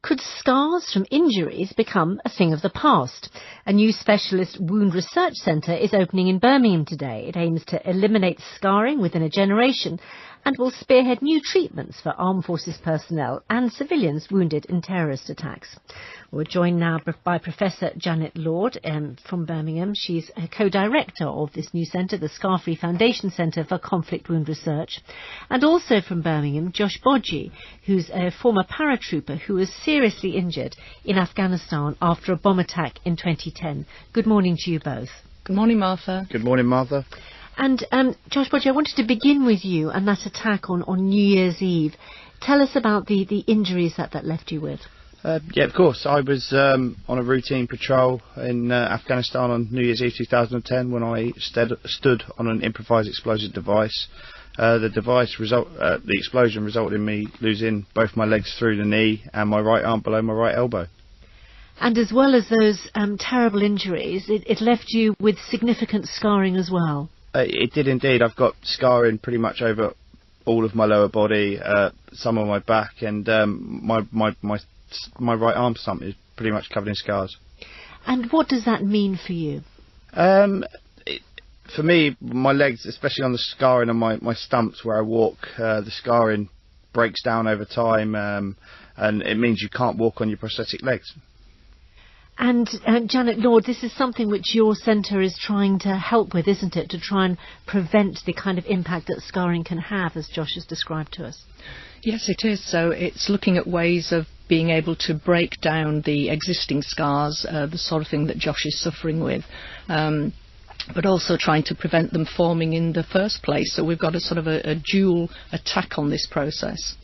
Could scars from injuries become a thing of the past? A new specialist wound research centre is opening in Birmingham today. It aims to eliminate scarring within a generation and will spearhead new treatments for armed forces personnel and civilians wounded in terrorist attacks. We're joined now by Professor Janet Lord from Birmingham. She's a co-director of this new centre, the Scar-Free Foundation Centre for Conflict Wound Research. And also from Birmingham, Josh Boggi, who's a former paratrooper who was seriously injured in Afghanistan after a bomb attack in 2010. Good morning to you both. Good morning, Martha. Good morning, Martha. And Josh Boggi, I wanted to begin with you and that attack on New Year's Eve. Tell us about the injuries that left you with. Yeah, of course. I was on a routine patrol in Afghanistan on New Year's Eve 2010 when I stood on an improvised explosive device. The explosion resulted in me losing both my legs through the knee and my right arm below my right elbow. And as well as those terrible injuries, it left you with significant scarring as well. It did indeed. I've got scarring pretty much over all of my lower body, some on my back, and my right arm stump is pretty much covered in scars. And what does that mean for you? For me, my legs, especially on the scarring on my stumps where I walk, the scarring breaks down over time, and it means you can't walk on your prosthetic legs. And Janet Lord, this is something which your centre is trying to help with, isn't it? To try and prevent the kind of impact that scarring can have, as Josh has described to us. Yes, it is. So it's looking at ways of being able to break down the existing scars, the sort of thing that Josh is suffering with, but also trying to prevent them forming in the first place. So we've got a sort of a dual attack on this process.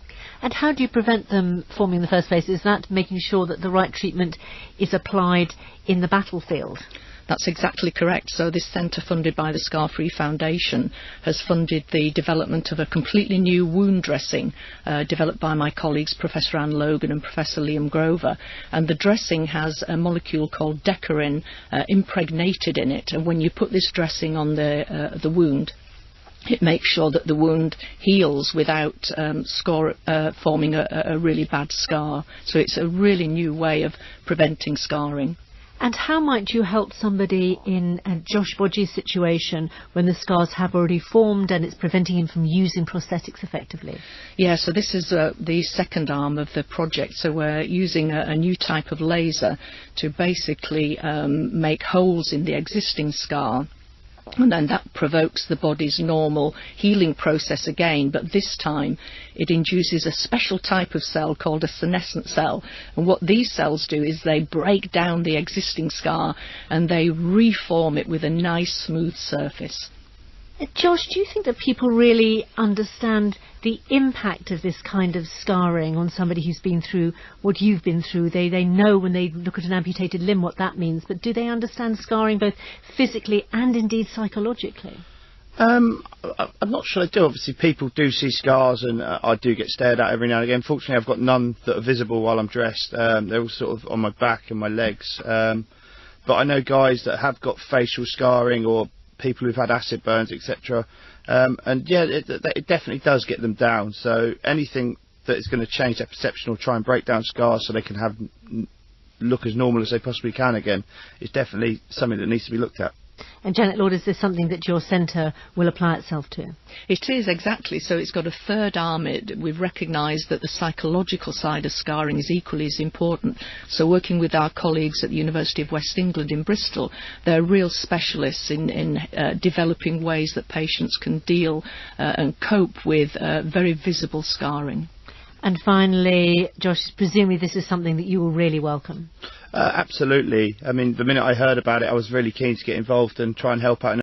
And how do you prevent them forming in the first place? Is that making sure that the right treatment is applied in the battlefield? That's exactly correct. So this centre, funded by the Scar-Free Foundation, has funded the development of a completely new wound dressing developed by my colleagues Professor Anne Logan and Professor Liam Grover. And the dressing has a molecule called decorin impregnated in it. And when you put this dressing on the wound, it makes sure that the wound heals without forming a really bad scar. So it's a really new way of preventing scarring. And how might you help somebody in Josh Boggi's situation when the scars have already formed and it's preventing him from using prosthetics effectively? Yeah, so this is the second arm of the project. So we're using a new type of laser to basically make holes in the existing scar. And then that provokes the body's normal healing process again, but this time it induces a special type of cell called a senescent cell. And what these cells do is they break down the existing scar and they reform it with a nice smooth surface. Josh, do you think that people really understand the impact of this kind of scarring on somebody who's been through what you've been through? They know when they look at an amputated limb what that means, but do they understand scarring both physically and indeed psychologically? I'm not sure they do. Obviously, people do see scars, and I do get stared at every now and again. Fortunately, I've got none that are visible while I'm dressed. They're all sort of on my back and my legs. But I know guys that have got facial scarring or people who've had acid burns, etc. And yeah, it definitely does get them down. So anything that is going to change their perception or try and break down scars so they can look as normal as they possibly can again is definitely something that needs to be looked at. And Janet Lord, is this something that your centre will apply itself to? It is, exactly. So it's got a third arm. We've recognised that the psychological side of scarring is equally as important. So working with our colleagues at the University of West England in Bristol, they're real specialists in developing ways that patients can deal and cope with very visible scarring. And finally, Josh, presumably this is something that you will really welcome. Absolutely. I mean, the minute I heard about it, I was really keen to get involved and try and help out.